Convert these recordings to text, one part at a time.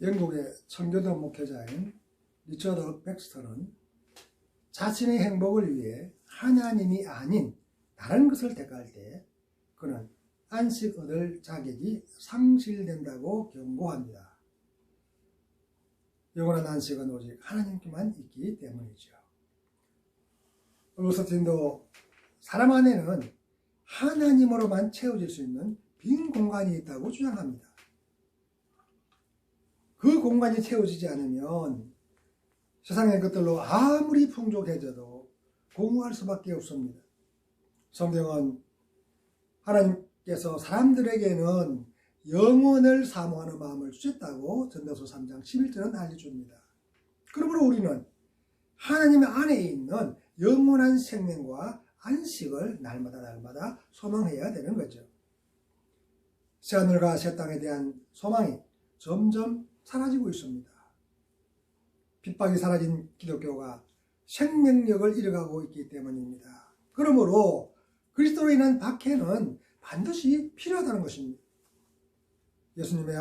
영국의 청교도 목회자인 리처드 백스터는 자신의 행복을 위해 하나님이 아닌 다른 것을 택할 때 그는 안식 얻을 자격이 상실된다고 경고합니다. 영원한 안식은 오직 하나님께만 있기 때문이죠. 어거스틴도 사람 안에는 하나님으로만 채워질 수 있는 빈 공간이 있다고 주장합니다. 그 공간이 채워지지 않으면 세상의 것들로 아무리 풍족해져도 공허할 수밖에 없습니다. 성경은 하나님께서 사람들에게는 영원을 사모하는 마음을 주셨다고 전도서 3장 11절은 알려줍니다. 그러므로 우리는 하나님 안에 있는 영원한 생명과 안식을 날마다 소망해야 되는 거죠. 새하늘과 새 땅에 대한 소망이 점점 사라지고 있습니다. 핍박이 사라진 기독교가 생명력을 잃어가고 있기 때문입니다. 그러므로 그리스도로 인한 박해는 반드시 필요하다는 것입니다. 예수님의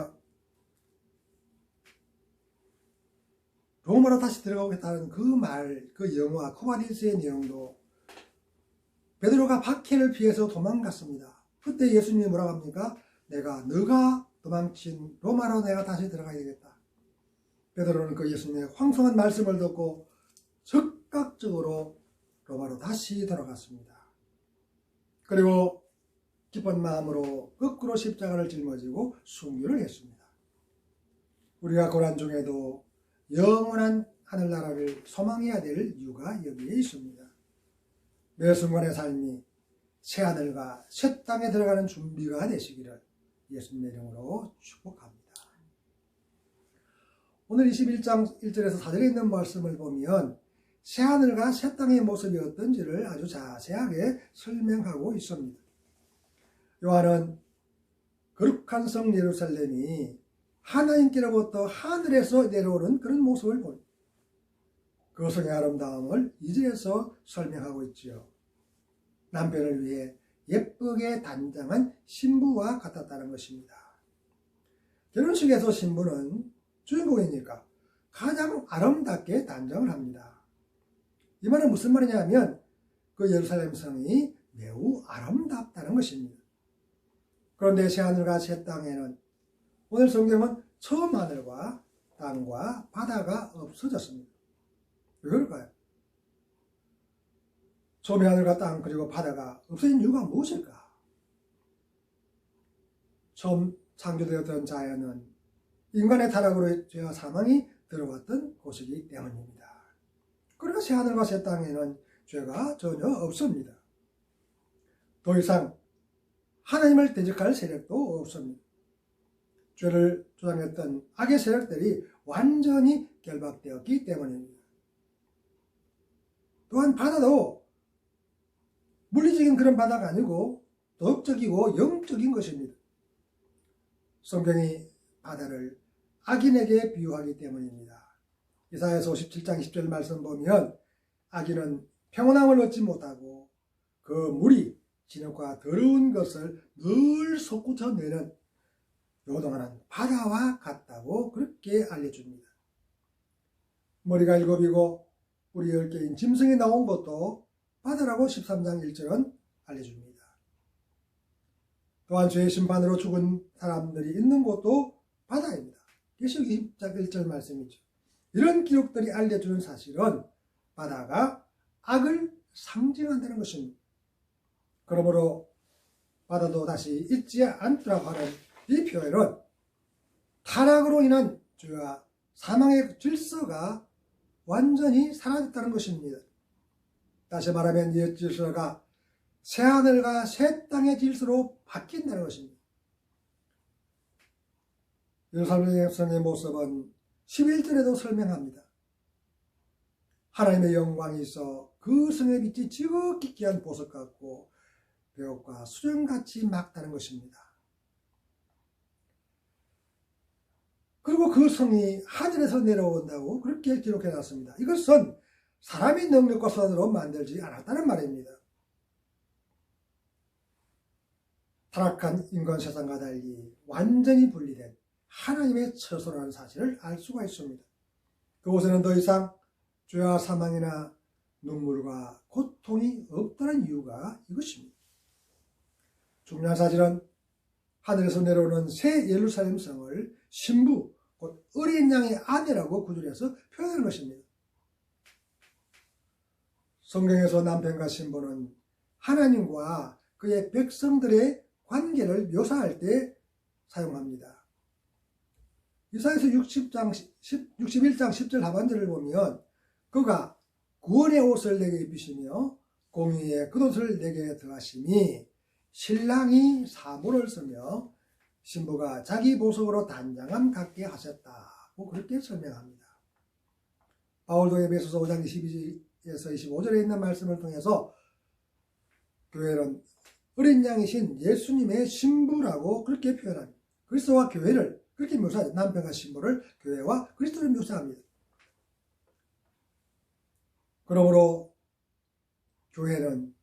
로마로 다시 들어가겠다는 그 말, 그 영화 코바디스의 내용도 베드로가 박해를 피해서 도망갔습니다. 그때 예수님이 뭐라고 합니까? 너가 도망친 로마로 내가 다시 들어가야 되겠다. 베드로는 그 예수님의 황송한 말씀을 듣고 즉각적으로 로마로 다시 돌아갔습니다. 그리고 기쁜 마음으로 거꾸로 십자가를 짊어지고 순교를 했습니다. 우리가 고난 중에도 영원한 하늘나라를 소망해야 될 이유가 여기에 있습니다. 매 순간의 삶이 새하늘과 새 땅에 들어가는 준비가 되시기를 예수님의 이름으로 축복합니다. 오늘 21장 1절에서 4절에 있는 말씀을 보면 새하늘과 새 땅의 모습이 어떤지를 아주 자세하게 설명하고 있습니다. 요한은 거룩한 성 예루살렘이 하나님께로부터 하늘에서 내려오는 그런 모습을 본 그 성의 아름다움을 2절에서 설명하고 있지요. 남편을 위해 예쁘게 단장한 신부와 같았다는 것입니다. 결혼식에서 신부는 주인공이니까 가장 아름답게 단장을 합니다. 이 말은 무슨 말이냐면 그 예루살렘 성이 매우 아름답다는 것입니다. 그런데 새하늘과 새 땅에는 오늘 성경은 처음 하늘과 땅과 바다가 없어졌습니다. 왜 그럴까요? 처음에 하늘과 땅 그리고 바다가 없어진 이유가 무엇일까? 처음 창조되었던 자연은 인간의 타락으로 죄와 사망이 들어왔던 곳이기 때문입니다. 그러나 새하늘과 새 땅에는 죄가 전혀 없습니다. 더 이상 하나님을 대적할 세력도 없습니다. 죄를 주장했던 악의 세력들이 완전히 결박되었기 때문입니다. 또한 바다도 물리적인 그런 바다가 아니고 도덕적이고 영적인 것입니다. 성경이 바다를 악인에게 비유하기 때문입니다. 이사야서 57장 10절 말씀 보면 악인은 평온함을 얻지 못하고 그 물이 진흙과 더러운 것을 늘 솟구쳐내는 요동하는 바다와 같다고 그렇게 알려줍니다. 머리가 7이고 뿔이 10개인 짐승이 나온 것도 바다라고 13장 1절은 알려줍니다. 또한 죄의 심판으로 죽은 사람들이 있는 곳도 바다입니다. 계시록 20장 1절 말씀이죠. 이런 기록들이 알려주는 사실은 바다가 악을 상징한다는 것입니다. 그러므로 바다도 다시 있지 않더라고 하는 이 표현은 타락으로 인한 죄와 사망의 질서가 완전히 사라졌다는 것입니다. 다시 말하면 이 질서가 새하늘과 새 땅의 질서로 바뀐다는 것입니다. 예루살렘 성의 모습은 11절에도 설명합니다. 하나님의 영광이 있어 그 성의 빛이 지극히 귀한 보석 같고 벽과 수정같이 맑다는 것입니다. 그리고 그 성이 하늘에서 내려온다고 그렇게 기록해 놨습니다. 이것은 사람의 능력과 손으로 만들지 않았다는 말입니다. 타락한 인간 세상과 달리 완전히 분리된 하나님의 처소라는 사실을 알 수가 있습니다. 그곳에는 더 이상 죄와 사망이나 눈물과 고통이 없다는 이유가 이것입니다. 중요한 사실은 하늘에서 내려오는 새 예루살렘 성을 신부, 곧 어린 양의 아내라고 구절해서 표현하는 것입니다. 성경에서 남편과 신부는 하나님과 그의 백성들의 관계를 묘사할 때 사용합니다. 이사야서 61장 10절 하반절을 보면 그가 구원의 옷을 내게 입히시며 공의의 겉옷을 내게 더하시니 신랑이 사모를 쓰며 신부가 자기 보석으로 단장함 갖게 하셨다고 그렇게 설명합니다. 바울도 에베소서 5장 22에서 25절에 있는 말씀을 통해서 교회는 어린 양이신 예수님의 신부라고 그렇게 표현합니다. 그리스도와 교회를 그렇게 묘사하죠. 남편과 신부를 교회와 그리스도를 묘사합니다. 그러므로 교회는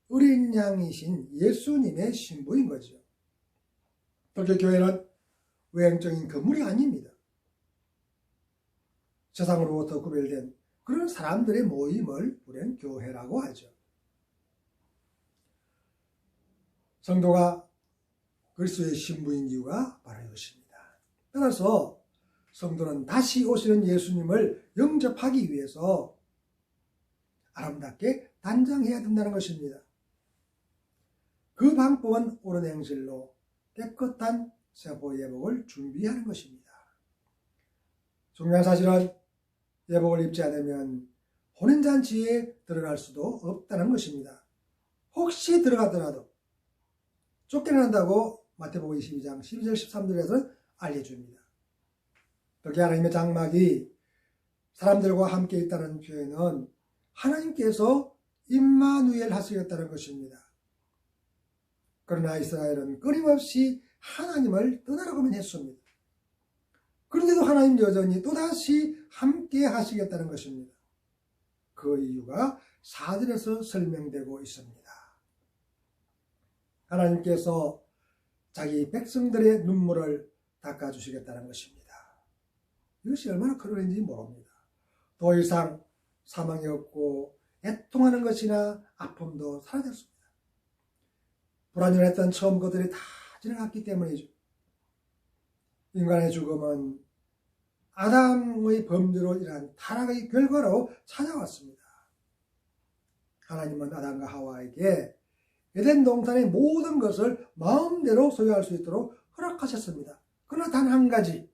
어린 양이신 예수님의 신부인 거죠. 특히 교회는 외형적인 건물이 아닙니다. 세상으로부터 구별된 그런 사람들의 모임을 우리는 교회라고 하죠. 성도가 그리스도의 신부인 이유가 바로 이것입니다. 따라서 성도는 다시 오시는 예수님을 영접하기 위해서 아름답게 단장해야 된다는 것입니다. 그 방법은 옳은 행실로 깨끗한 세보 예복을 준비하는 것입니다. 중요한 사실은 예복을 입지 않으면 혼인잔치에 들어갈 수도 없다는 것입니다. 혹시 들어가더라도 쫓겨난다고 마태복음 22장 12절 13절에서 알려줍니다. 특히 하나님의 장막이 사람들과 함께 있다는 표현은 하나님께서 임마누엘 하시겠다는 것입니다. 그러나 이스라엘은 끊임없이 하나님을 떠나려고만 했습니다. 그런데도 하나님 여전히 또다시 함께 하시겠다는 것입니다. 그 이유가 4절에서 설명되고 있습니다. 하나님께서 자기 백성들의 눈물을 닦아주시겠다는 것입니다. 이것이 얼마나 그러는지 모릅니다. 더 이상 사망이 없고 애통하는 것이나 아픔도 사라졌습니다. 불완전했던 처음 것들이 다 지나갔기 때문이죠. 인간의 죽음은 아담의 범죄로 인한 타락의 결과로 찾아왔습니다. 하나님은 아담과 하와에게 에덴 동산의 모든 것을 마음대로 소유할 수 있도록 허락하셨습니다. 그러나 단 한 가지,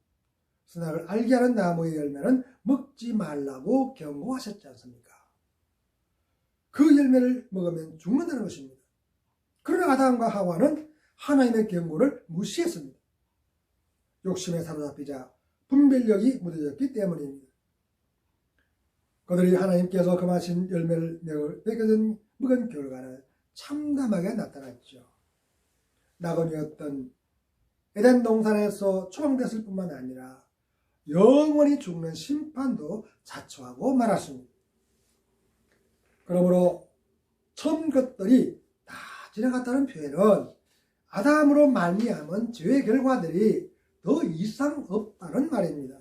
선악을 알게 하는 나무의 열매는 먹지 말라고 경고하셨지 않습니까? 그 열매를 먹으면 죽는다는 것입니다. 그러나 아담과 하와는 하나님의 경고를 무시했습니다. 욕심에 사로잡히자 분별력이 무뎌졌기 때문입니다. 그들이 하나님께서 금하신 열매를 먹은 결과는 참담하게 나타났죠. 낙원이었던 에덴 동산에서 추방됐을 뿐만 아니라 영원히 죽는 심판도 자초하고 말았습니다. 그러므로 처음 것들이 다 지나갔다는 표현은 아담으로 말미암은 죄의 결과들이 더 이상 없다는 말입니다.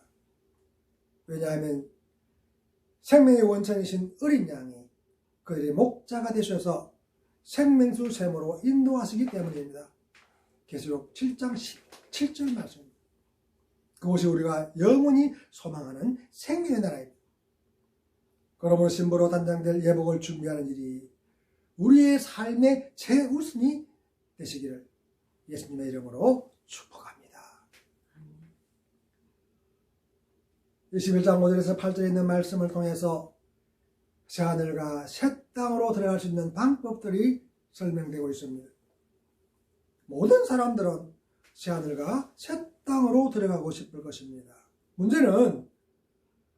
왜냐하면 생명의 원천이신 어린 양이 그들의 목자가 되셔서 생명수 샘으로 인도하시기 때문입니다. 계시록 7장 7절 말씀입니다. 그것이 우리가 영원히 소망하는 생명의 나라입니다. 그러므로 신부로 단장될 예복을 준비하는 일이 우리의 삶의 최우선이 되시기를 예수님의 이름으로 축복합니다. 21장 5절에서 8절에 있는 말씀을 통해서 새하늘과 새 땅으로 들어갈 수 있는 방법들이 설명되고 있습니다. 모든 사람들은 새하늘과 새 땅으로 들어가고 싶을 것입니다. 문제는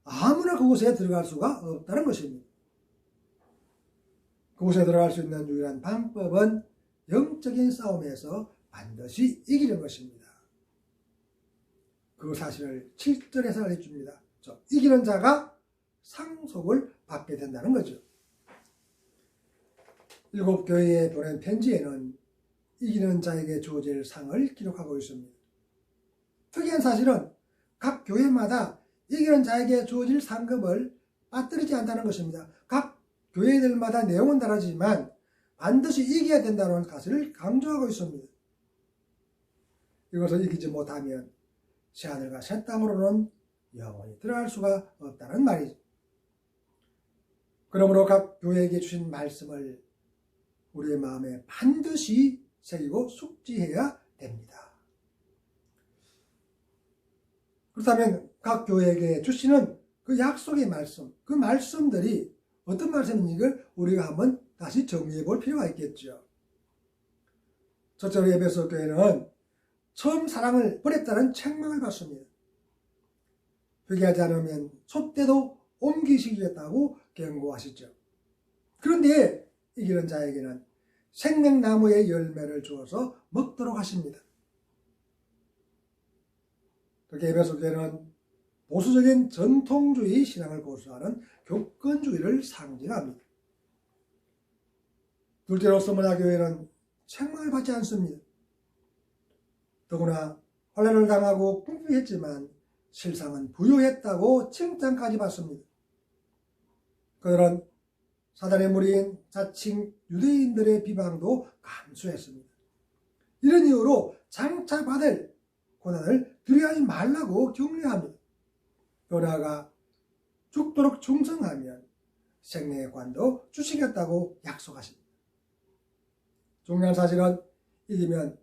아무나 그곳에 들어갈 수가 없다는 것입니다. 그곳에 들어갈 수 있는 유일한 방법은 영적인 싸움에서 반드시 이기는 것입니다. 그 사실을 7절에서 알려줍니다. 이기는 자가 상속을 받게 된다는 거죠. 7교회에 보낸 편지에는 이기는 자에게 주어질 상을 기록하고 있습니다. 특이한 사실은 각 교회마다 이기는 자에게 주어질 상급을 빠뜨리지 않다는 것입니다. 각 교회들마다 내용은 다르지만 반드시 이겨야 된다는 사실을 강조하고 있습니다. 이것을 이기지 못하면 새하늘과 새 땅으로는 영원히 들어갈 수가 없다는 말이죠. 그러므로 각 교회에게 주신 말씀을 우리의 마음에 반드시 새기고 숙지해야 됩니다. 그렇다면 각 교회에게 주시는 그 약속의 말씀, 그 말씀들이 어떤 말씀인지를 우리가 한번 다시 정리해 볼 필요가 있겠죠. 첫째로 에베소 교회는 처음 사랑을 버렸다는 책망을 받습니다. 회개하지 않으면 촛대도 옮기시겠다고 경고하시죠. 그런데 이기는 자에게는 생명나무의 열매를 주어서 먹도록 하십니다. 특히 에베소 교회는 보수적인 전통주의 신앙을 고수하는 교권주의를 상징합니다. 둘째로 스무나 교회는 책망을 받지 않습니다. 더구나 환난을 당하고 궁핍했지만 실상은 부유했다고 칭찬까지 받습니다. 그들은 사단의 무리인 자칭 유대인들의 비방도 감수했습니다. 이런 이유로 장차 받을 고난을 두려워하지 말라고 격려합니다. 또 나아가 죽도록 충성하면 생명의 관도 주시겠다고 약속하십니다. 중요한 사실은 이기면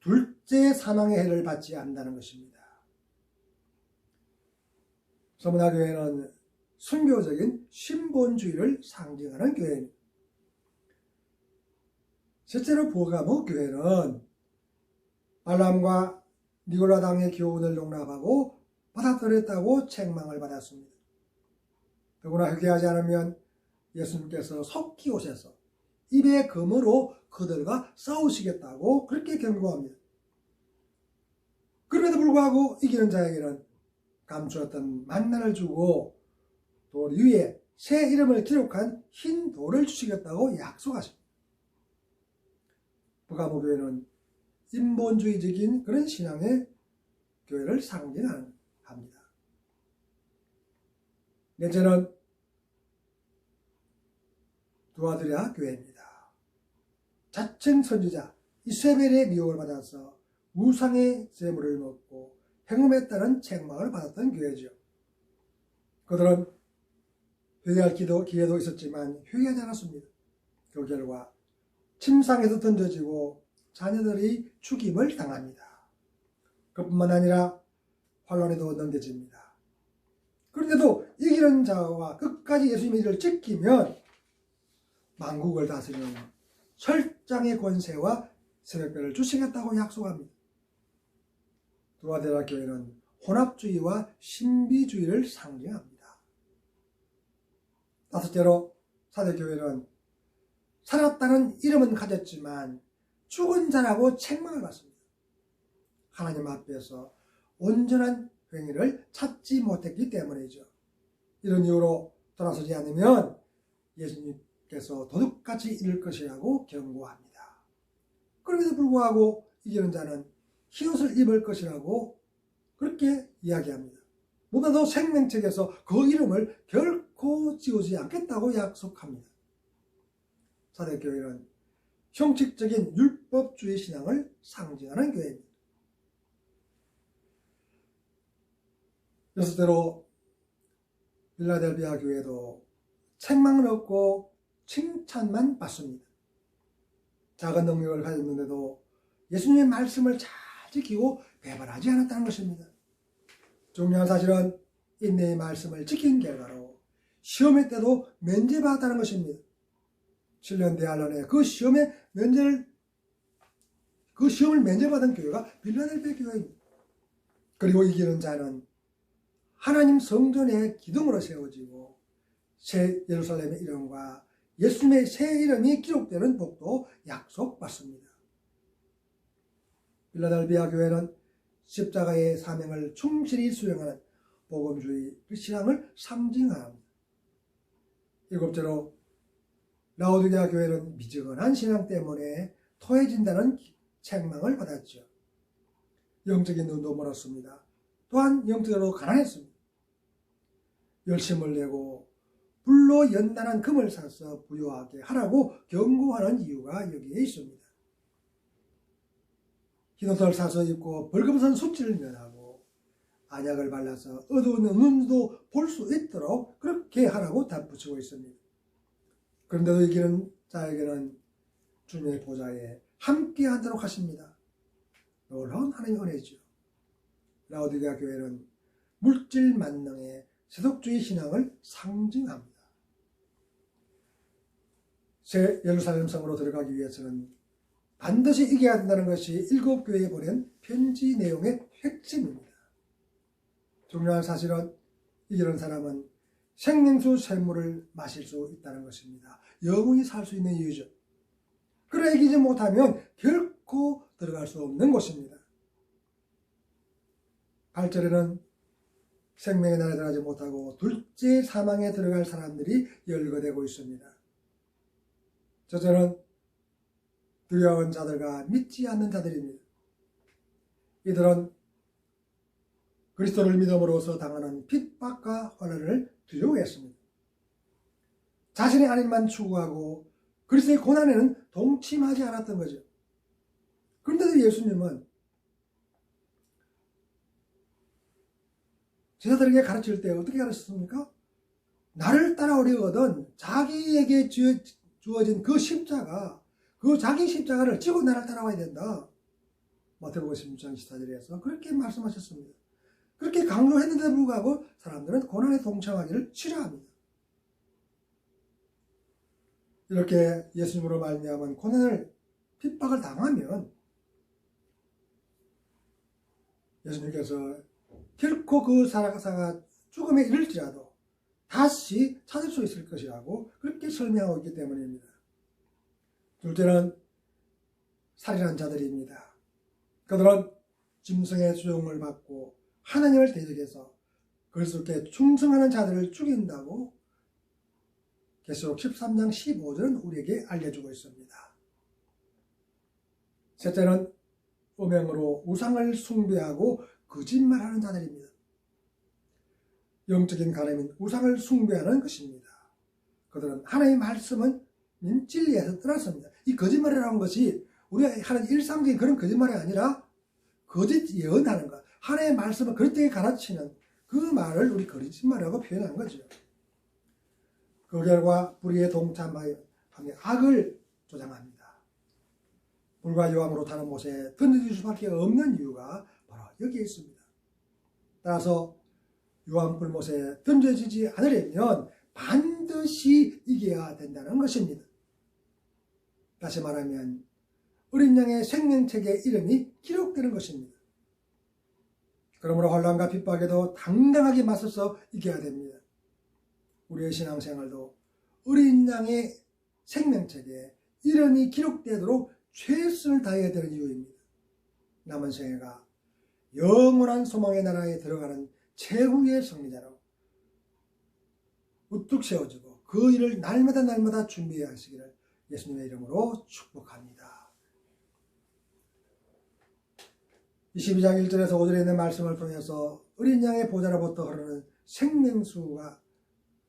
둘째 사망의 해를 받지 않는다는 것입니다. 서문화 교회는 순교적인 신본주의를 상징하는 교회입니다. 셋째로 버가모 교회는 발람과 니고라 당의 교훈을 용납하고 받아들였다고 책망을 받았습니다. 더구나 회개하지 않으면 예수님께서 속히 오셔서 입의 검으로 그들과 싸우시겠다고 그렇게 경고합니다. 그럼에도 불구하고 이기는 자에게는 감추었던 만나를 주고 돌 위에 새 이름을 기록한 흰 돌을 주시겠다고 약속하십니다. 버가모 교회는 인본주의적인 그런 신앙의 교회를 상징합니다. 넷째는 두아드랴 교회입니다. 자칭 선지자 이세벨의 미혹을 받아서 우상의 제물을 먹고 행음했다는 책망을 받았던 교회죠. 그들은 회개할 기회도 있었지만 회개하지 않았습니다. 그 결과 침상에서 던져지고 자녀들이 죽임을 당합니다. 그뿐만 아니라 환란에도 넘겨집니다. 그런데도 이기는 자와 끝까지 예수님의 일을 지키면 만국을 다스리는 철장의 권세와 새벽별을 주시겠다고 약속합니다. 두아데라 교회는 혼합주의와 신비주의를 상징합니다. 다섯째로 사대교회는 살았다는 이름은 가졌지만 죽은 자라고 책망을 받습니다. 하나님 앞에서 온전한 행위를 찾지 못했기 때문이죠. 이런 이유로 돌아서지 않으면 예수님께서 도둑같이 이를 것이라고 경고합니다. 그럼에도 불구하고 이기는 자는 흰옷을 입을 것이라고 그렇게 이야기합니다. 무엇보다도 생명책에서 그 이름을 결코 지우지 않겠다고 약속합니다. 사대교회는 형식적인 율법주의 신앙을 상징하는 교회입니다. 여섯째로 빌라델비아 교회도 책망을 얻고 칭찬만 받습니다. 작은 능력을 가졌는데도 예수님의 말씀을 잘 지키고 배반하지 않았다는 것입니다. 중요한 사실은 인내의 말씀을 지킨 결과로 시험의 때도 면제받았다는 것입니다. 7년 대환란에 그 시험을 면제받은 교회가 빌라델비아 교회입니다. 그리고 이기는 자는 하나님 성전의 기둥으로 세워지고 새 예루살렘의 이름과 예수님의 새 이름이 기록되는 복도 약속받습니다. 빌라델비아 교회는 십자가의 사명을 충실히 수행하는 복음주의 신앙을 상징합니다. 일곱째로 라오디게아 교회는 미지근한 신앙 때문에 토해진다는 책망을 받았죠. 영적인 눈도 멀었습니다. 또한 영적으로 가난했습니다. 열심을 내고 불로 연단한 금을 사서 부유하게 하라고 경고하는 이유가 여기에 있습니다. 흰옷을 사서 입고 벌금선 수치를 면하고 안약을 발라서 어두운 눈도 볼 수 있도록 그렇게 하라고 덧붙이고 있습니다. 그런데도 이기는 자에게는 주님의 보좌에 함께 하도록 하십니다. 놀라운 하나님의 은혜죠. 라오디게아 교회는 물질 만능의 세속주의 신앙을 상징합니다. 새 예루살렘 성으로 들어가기 위해서는 반드시 이겨야 한다는 것이 일곱 교회에 보낸 편지 내용의 핵심입니다. 중요한 사실은 이기는 사람은 생명수 샘물을 마실 수 있다는 것입니다. 영원히 살 수 있는 이유죠. 그래 이기지 못하면 결코 들어갈 수 없는 곳입니다. 8절에는 생명의 나라에 들어가지 못하고 둘째 사망에 들어갈 사람들이 열거되고 있습니다. 저절은 두려운 자들과 믿지 않는 자들입니다. 이들은 그리스도를 믿음으로써 당하는 핍박과 환난을 두려워했습니다. 자신의 안위만 추구하고 그리스도의 고난에는 동침하지 않았던 거죠. 그런데도 예수님은 제자들에게 가르칠 때 어떻게 가르쳤습니까? 나를 따라오려거든 자기에게 주어진 그 십자가, 그 자기 십자가를 지고 나를 따라와야 된다. 마태복음 16장 14절에서 그렇게 말씀하셨습니다. 그렇게 강조했는데도 불구하고 사람들은 고난에 동참하기를 싫어합니다. 이렇게 예수님으로 말미암은 고난을 핍박을 당하면 예수님께서 결코 그 사자가 죽음에 이를지라도 다시 찾을 수 있을 것이라고 그렇게 설명하고 있기 때문입니다. 둘째는 살인한 자들입니다. 그들은 짐승의 수용을 받고 하나님을 대적해서 그리스도께 충성하는 자들을 죽인다고 계시록 13장 15절은 우리에게 알려주고 있습니다. 셋째는 음행으로 우상을 숭배하고 거짓말하는 자들입니다. 영적인 가늠인 우상을 숭배하는 것입니다. 그들은 하나님의 말씀은 진리에서 떠났습니다. 이 거짓말이라는 것이 우리가 하는 일상적인 그런 거짓말이 아니라 거짓 예언하는 것, 하나님의 말씀을 그릇되게 가르치는 그 말을 우리 거짓말이라고 표현한 거죠. 그 결과 불의에 동참하여 악을 조장합니다. 불과 여왕으로 타는 못에 던져질 수밖에 없는 이유가 바로 여기에 있습니다. 따라서 유황 불못에 던져지지 않으려면 반드시 이겨야 된다는 것입니다. 다시 말하면 어린 양의 생명책의 이름이 기록되는 것입니다. 그러므로 환난과 핍박에도 당당하게 맞서서 이겨야 됩니다. 우리의 신앙생활도 어린 양의 생명책에 이름이 기록되도록 최선을 다해야 되는 이유입니다. 남은 생애가 영원한 소망의 나라에 들어가는 최후의 승리자로 우뚝 세워지고 그 일을 날마다 준비해야 하시기를 예수님의 이름으로 축복합니다. 22장 1절에서 5절에 있는 말씀을 통해서 어린 양의 보좌로부터 흐르는 생명수가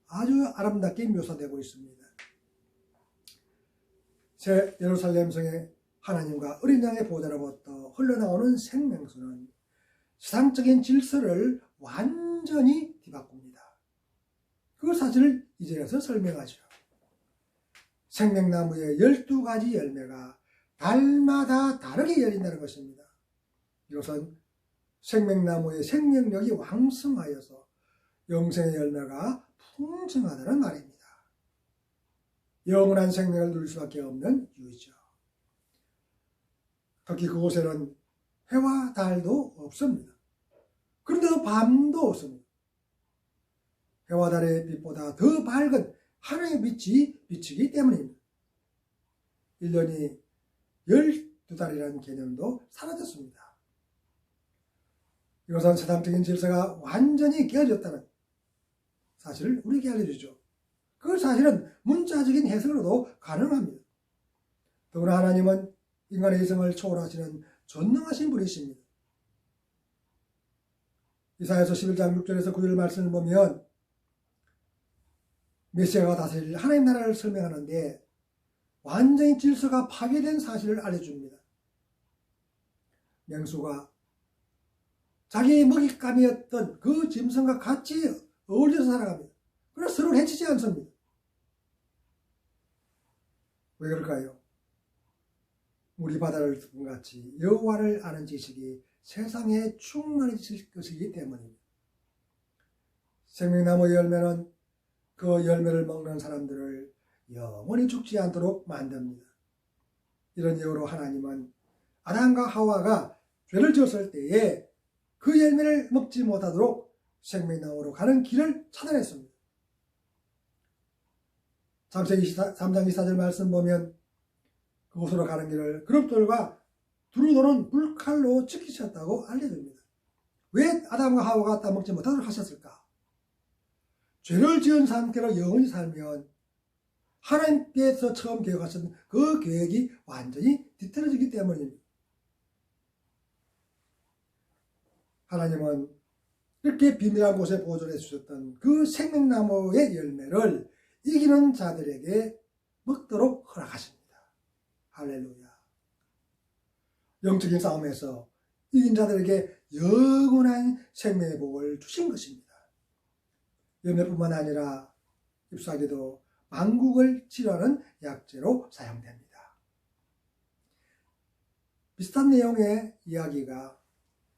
아주 아름답게 묘사되고 있습니다. 새 예루살렘 성에 하나님과 어린 양의 보좌로부터 흘러나오는 생명수는 세상적인 질서를 완전히 뒤바꿉니다. 그 사실을 이 절에서 설명하죠. 생명나무의 12가지 열매가 달마다 다르게 열린다는 것입니다. 이것은 생명나무의 생명력이 왕성하여서 영생의 열매가 풍성하다는 말입니다. 영원한 생명을 누릴 수밖에 없는 이유죠. 특히 그곳에는 해와 달도 없습니다. 그런데도 밤도 없습니다. 해와 달의 빛보다 더 밝은 하나의 빛이 비치기 때문입니다. 1년이 12달이라는 개념도 사라졌습니다. 이것은 세상적인 질서가 완전히 깨어졌다는 사실을 우리에게 알려주죠. 그 사실은 문자적인 해석으로도 가능합니다. 더구나 하나님은 인간의 이성을 초월하시는 전능하신 분이십니다. 이사야서 11장 6절에서 9절 말씀을 보면 메시아가 다스릴 하나님 나라를 설명하는데 완전히 질서가 파괴된 사실을 알려줍니다. 명수가 자기의 먹잇감이었던 그 짐승과 같이 어울려서 살아갑니다. 그러나 서로 해치지 않습니다. 왜 그럴까요? 우리 바다를 같이 여호와를 아는 지식이 세상에 충만해질 것이기 때문입니다. 생명나무 열매는 그 열매를 먹는 사람들을 영원히 죽지 않도록 만듭니다. 이런 이유로 하나님은 아담과 하와가 죄를 지었을 때에 그 열매를 먹지 못하도록 생명나무로 가는 길을 차단했습니다. 창세기 3장 24절 말씀 보면 그곳으로 가는 길을 그룹들과 두루 도는 불칼로 지키셨다고 알려줍니다. 왜 아담과 하와가 따먹지 못하도록 하셨을까? 죄를 지은 상태로 영원히 살면 하나님께서 처음 계획하신 그 계획이 완전히 뒤틀어지기 때문입니다. 하나님은 이렇게 비밀한 곳에 보존해 주셨던 그 생명나무의 열매를 이기는 자들에게 먹도록 허락하십니다. 할렐루야. 영적인 싸움에서 이긴 자들에게 영원한 생명의 복을 주신 것입니다. 열매뿐만 아니라 잎사귀도 만국을 치료하는 약재로 사용됩니다. 비슷한 내용의 이야기가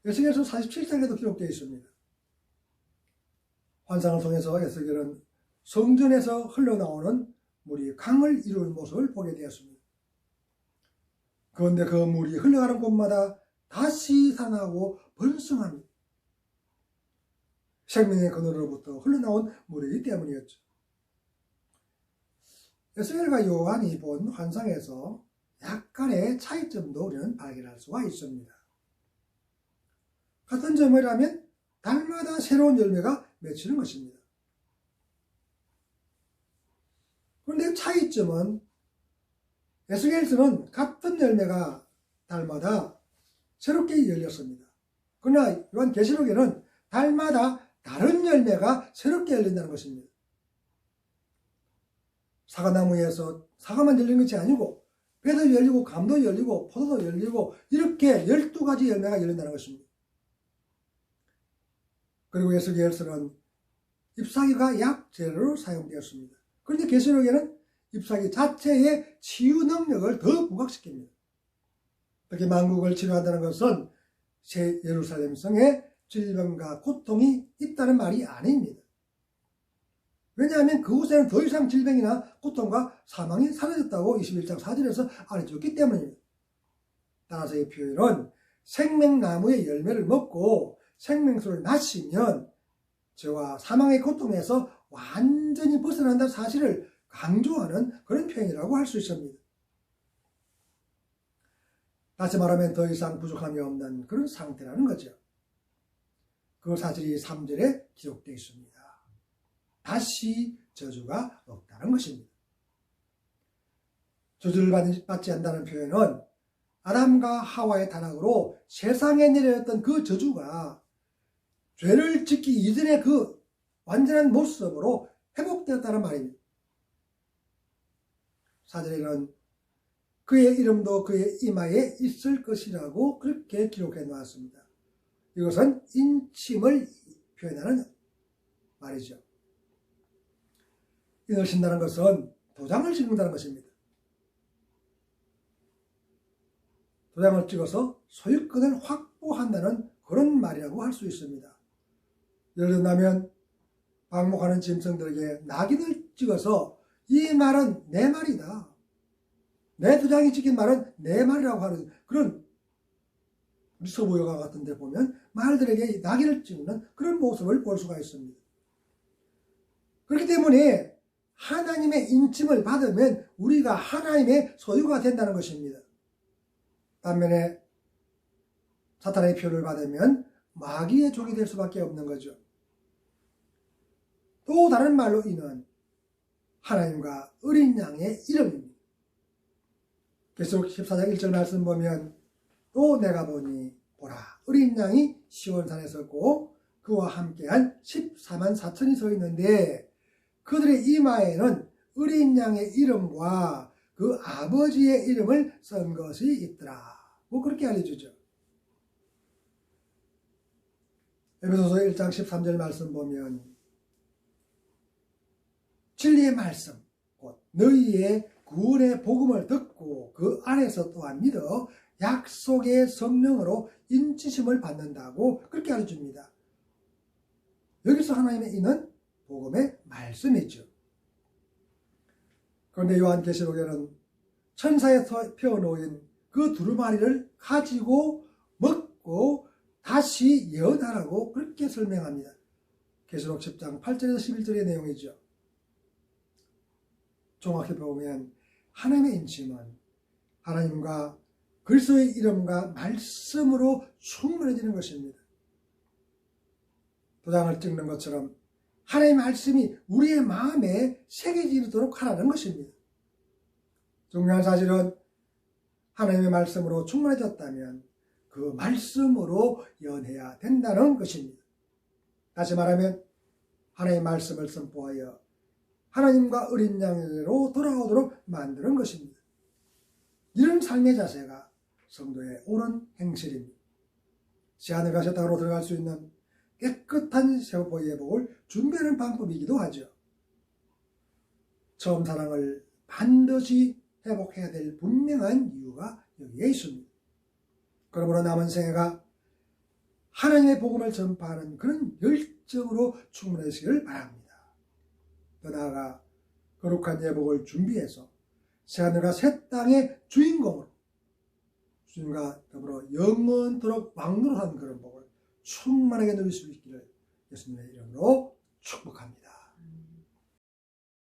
에스겔서 47장에도 기록되어 있습니다. 환상을 통해서 에스겔은 성전에서 흘러나오는 물이 강을 이루는 모습을 보게 되었습니다. 그런데 그 물이 흘러가는 곳마다 다시 살아나고 번성합니다. 생명의 근원으로부터 흘러나온 물이기 때문이었죠. 에스겔과 요한이 본 환상에서 약간의 차이점도 우리는 발견할 수가 있습니다. 같은 점이라면 달마다 새로운 열매가 맺히는 것입니다. 그런데 차이점은 에스겔서는 같은 열매가 달마다 새롭게 열렸습니다. 그러나 요한 계시록에는 달마다 다른 열매가 새롭게 열린다는 것입니다. 사과나무에서 사과만 열린 것이 아니고 배도 열리고 감도 열리고 포도도 열리고 이렇게 12가지 열매가 열린다는 것입니다. 그리고 에스겔서는 잎사귀가 약재료로 사용되었습니다. 그런데 계시록에는 잎사귀 자체의 치유 능력을 더 부각시킵니다. 이렇게 만국을 치료한다는 것은 새 예루살렘 성에 질병과 고통이 있다는 말이 아닙니다. 왜냐하면 그곳에는 더 이상 질병이나 고통과 사망이 사라졌다고 21장 4절에서 알려줬기 때문입니다. 따라서 이 표현은 생명나무의 열매를 먹고 생명수를 마시면 죄와 사망의 고통에서 완전히 벗어난다는 사실을 강조하는 그런 표현이라고 할 수 있습니다. 다시 말하면 더 이상 부족함이 없는 그런 상태라는 거죠. 그 사실이 3절에 기록되어 있습니다. 다시 저주가 없다는 것입니다. 저주를 받지 않는다는 표현은 아담과 하와의 타락으로 세상에 내려졌던 그 저주가 죄를 짓기 이전의 그 완전한 모습으로 회복되었다는 말입니다. 4절에는 그의 이름도 그의 이마에 있을 것이라고 그렇게 기록해 놓았습니다. 이것은 인침을 표현하는 말이죠. 인을 신다는 것은 도장을 찍는다는 것입니다. 도장을 찍어서 소유권을 확보한다는 그런 말이라고 할 수 있습니다. 예를 들면 방목하는 짐승들에게 낙인을 찍어서 이 말은 내 말이다. 내 도장이 찍힌 말은 내 말이라고 하는 그런 서부여가 같은 데 보면 말들에게 낙인을 찍는 그런 모습을 볼 수가 있습니다. 그렇기 때문에 하나님의 인침을 받으면 우리가 하나님의 소유가 된다는 것입니다. 반면에 사탄의 표를 받으면 마귀의 종이 될 수밖에 없는 거죠. 또 다른 말로 이는 하나님과 어린 양의 이름입니다. 계속 14장 1절 말씀 보면 또 내가 보니 보라 어린 양이 시온산에 섰고 그 그와 함께한 14만 4천이 서 있는데 그들의 이마에는 어린 양의 이름과 그 아버지의 이름을 쓴 것이 있더라. 뭐 그렇게 알려주죠. 에베소서 1장 13절 말씀 보면 진리의 말씀 곧 너희의 구원의 복음을 듣고 그 안에서 또한 믿어 약속의 성령으로 인치심을 받는다고 그렇게 알려줍니다. 여기서 하나님의 이는 복음의 말씀이죠. 그런데 요한계시록에는 천사에서 피어놓인 그 두루마리를 가지고 먹고 다시 예언하라고 그렇게 설명합니다. 계시록 10장 8절에서 11절의 내용이죠. 정확히 보면 하나님의 인침은 하나님과 그리스도의 이름과 말씀으로 충분해지는 것입니다. 도장을 찍는 것처럼 하나님의 말씀이 우리의 마음에 새겨지도록 하라는 것입니다. 중요한 사실은 하나님의 말씀으로 충분해졌다면 그 말씀으로 연해야 된다는 것입니다. 다시 말하면 하나님의 말씀을 선포하여 하나님과 어린 양으로 돌아오도록 만드는 것입니다. 이런 삶의 자세가 성도의 옳은 행실입니다. 새하늘과 새 땅으로 들어갈 수 있는 깨끗한 세보의 복을 준비하는 방법이기도 하죠. 처음 사랑을 반드시 회복해야 될 분명한 이유가 여기에 있습니다. 그러므로 남은 생애가 하나님의 복음을 전파하는 그런 열정으로 충분하시기를 바랍니다. 더 나아가 거룩한 예복을 준비해서 새하늘과 새 땅의 주인공으로 주님과 더불어 영원토록 왕노릇하는 그런 복을 충만하게 누릴 수 있기를 예수님의 이름으로 축복합니다.